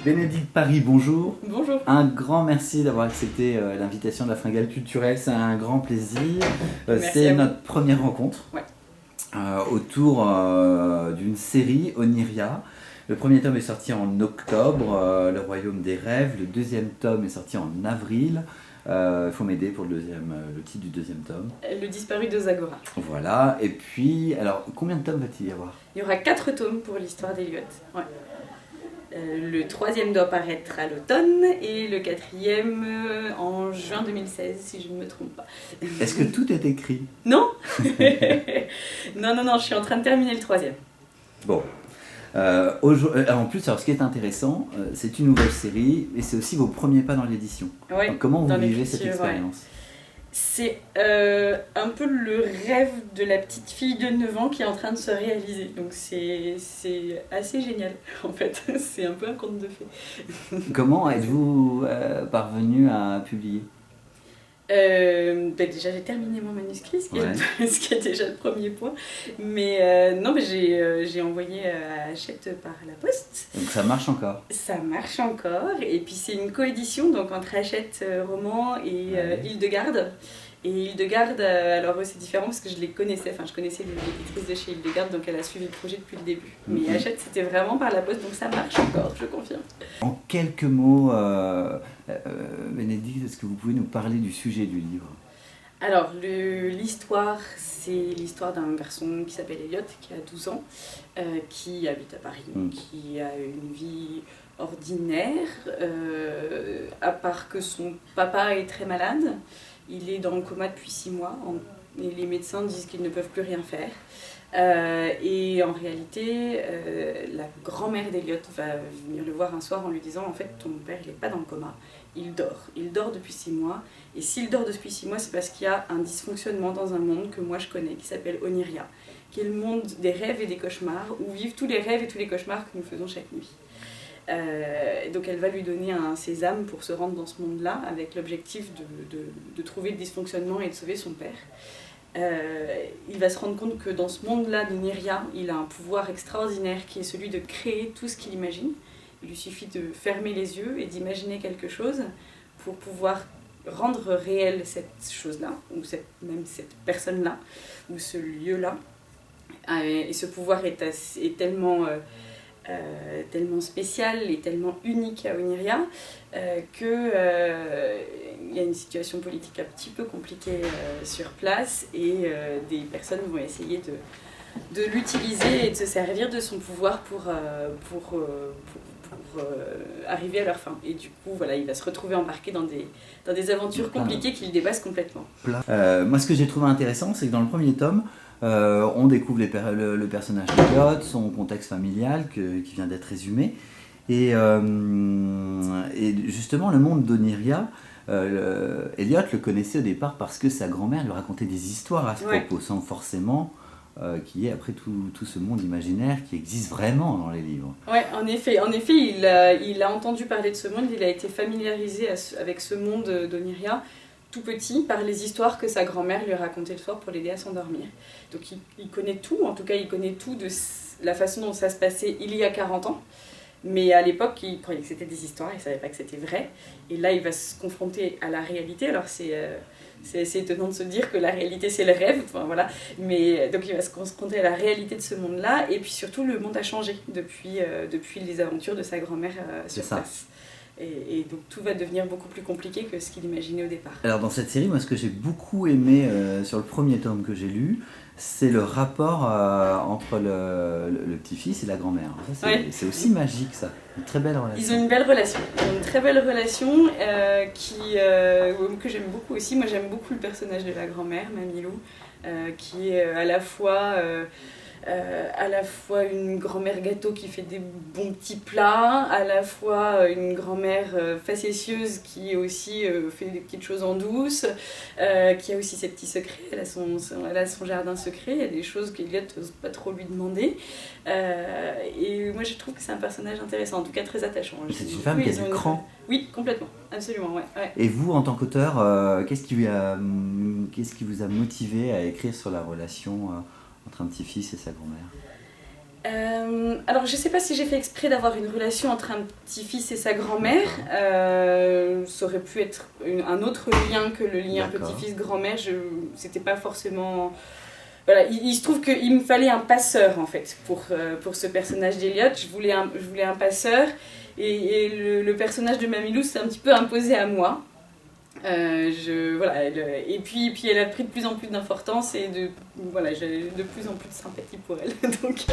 Bénédicte Paris, bonjour. Bonjour. Un grand merci d'avoir accepté l'invitation de la Fringale culturelle, c'est un grand plaisir. C'est notre première rencontre autour d'une série, Oniria. Le premier tome est sorti en octobre, Le Royaume des Rêves. Le deuxième tome est sorti en avril. Il faut m'aider pour le titre du deuxième tome. Le disparu de Zagora. Voilà, et puis, alors, combien de tomes va-t-il y avoir ? Il y aura 4 tomes pour l'histoire d'Eliot. Ouais. Le troisième doit paraître à l'automne et le quatrième en juin 2016, si je ne me trompe pas. Est-ce que tout est écrit ? Non. Non, je suis en train de terminer le troisième. Bon. En plus, alors, ce qui est intéressant, c'est une nouvelle série et c'est aussi vos premiers pas dans l'édition. Ouais, donc, comment vous vivez cette expérience ? C'est un peu le rêve de la petite fille de 9 ans qui est en train de se réaliser. Donc c'est assez génial en fait. C'est un peu un conte de fées. Comment êtes-vous parvenu à publier ? Déjà j'ai terminé mon manuscrit, ce qui est déjà le premier point. Mais j'ai envoyé à Hachette par la poste. Donc ça marche encore ? Ça marche encore. Et puis c'est une coédition donc entre Hachette Roman et Hildegarde. Et Hildegarde, alors c'est différent parce que je les connaissais, je connaissais l'éditrice de chez Hildegarde, donc elle a suivi le projet depuis le début. Mais Hachette, c'était vraiment par la poste, donc ça marche encore, je confirme. En quelques mots, Bénédicte, est-ce que vous pouvez nous parler du sujet du livre ? Alors, l'histoire, c'est l'histoire d'un garçon qui s'appelle Elliot, qui a 12 ans, qui habite à Paris, qui a une vie ordinaire, à part que son papa est très malade. Il est dans le coma depuis 6 mois et les médecins disent qu'ils ne peuvent plus rien faire. Et en réalité, la grand-mère d'Eliot va venir le voir un soir en lui disant « En fait, ton père, il n'est pas dans le coma, il dort. Il dort depuis 6 mois. Et s'il dort depuis 6 mois, c'est parce qu'il y a un dysfonctionnement dans un monde que moi je connais, qui s'appelle Oniria, qui est le monde des rêves et des cauchemars, où vivent tous les rêves et tous les cauchemars que nous faisons chaque nuit. » Donc elle va lui donner un sésame pour se rendre dans ce monde-là, avec l'objectif de trouver le dysfonctionnement et de sauver son père. Il va se rendre compte que dans ce monde-là d'Oniria, il a un pouvoir extraordinaire qui est celui de créer tout ce qu'il imagine. Il lui suffit de fermer les yeux et d'imaginer quelque chose pour pouvoir rendre réelle cette chose-là, ou même cette personne-là, ou ce lieu-là. Et ce pouvoir est tellement spécial et tellement unique à Oniria qu'il y a une situation politique un petit peu compliquée sur place et des personnes vont essayer de l'utiliser et de se servir de son pouvoir pour arriver à leur fin. Et du coup, voilà, il va se retrouver embarqué dans des aventures compliquées qui le dépassent complètement. Moi, ce que j'ai trouvé intéressant, c'est que dans le premier tome, on découvre le personnage d'Eliot, son contexte familial qui vient d'être résumé. Et justement, le monde d'Oniria, Eliot le connaissait au départ parce que sa grand-mère lui racontait des histoires à ce propos, sans forcément qu'il y ait après tout ce monde imaginaire qui existe vraiment dans les livres. Oui, en effet, il a entendu parler de ce monde, il a été familiarisé avec ce monde d'Oniria tout petit par les histoires que sa grand-mère lui racontait le soir pour l'aider à s'endormir. Donc il connaît tout, en tout cas il connaît tout de la façon dont ça se passait il y a 40 ans. Mais à l'époque, il croyait que c'était des histoires, il ne savait pas que c'était vrai. Et là, il va se confronter à la réalité. Alors c'est assez étonnant de se dire que la réalité, c'est le rêve. Voilà. Mais donc il va se confronter à la réalité de ce monde-là. Et puis surtout, le monde a changé depuis les aventures de sa grand-mère sur place. Et donc tout va devenir beaucoup plus compliqué que ce qu'il imaginait au départ. Alors dans cette série, moi ce que j'ai beaucoup aimé sur le premier tome que j'ai lu, c'est le rapport entre le petit-fils et la grand-mère. C'est aussi magique ça, une très belle relation. Ils ont une belle relation, que j'aime beaucoup aussi. Moi j'aime beaucoup le personnage de la grand-mère, Mamilou, qui est à la fois une grand-mère gâteau qui fait des bons petits plats, à la fois une grand-mère facétieuse qui aussi fait des petites choses en douce, qui a aussi ses petits secrets, elle a son jardin secret, il y a des choses qu'Eliot n'ose pas trop lui demander. Et moi je trouve que c'est un personnage intéressant, en tout cas très attachant. C'est une femme qui a du cran. Oui, complètement, absolument, ouais. Et vous, en tant qu'auteur, qu'est-ce qui vous a motivé à écrire sur la relation entre un petit-fils et sa grand-mère ? Alors je sais pas si j'ai fait exprès d'avoir une relation entre un petit-fils et sa grand-mère. Ça aurait pu être un autre lien que le lien petit-fils-grand-mère. C'était pas forcément... Voilà, il se trouve qu'il me fallait un passeur en fait pour ce personnage d'Eliot. Je voulais un passeur et le personnage de Mamilou s'est un petit peu imposé à moi. Et puis elle a pris de plus en plus d'importance et j'ai de plus en plus de sympathie pour elle. Donc...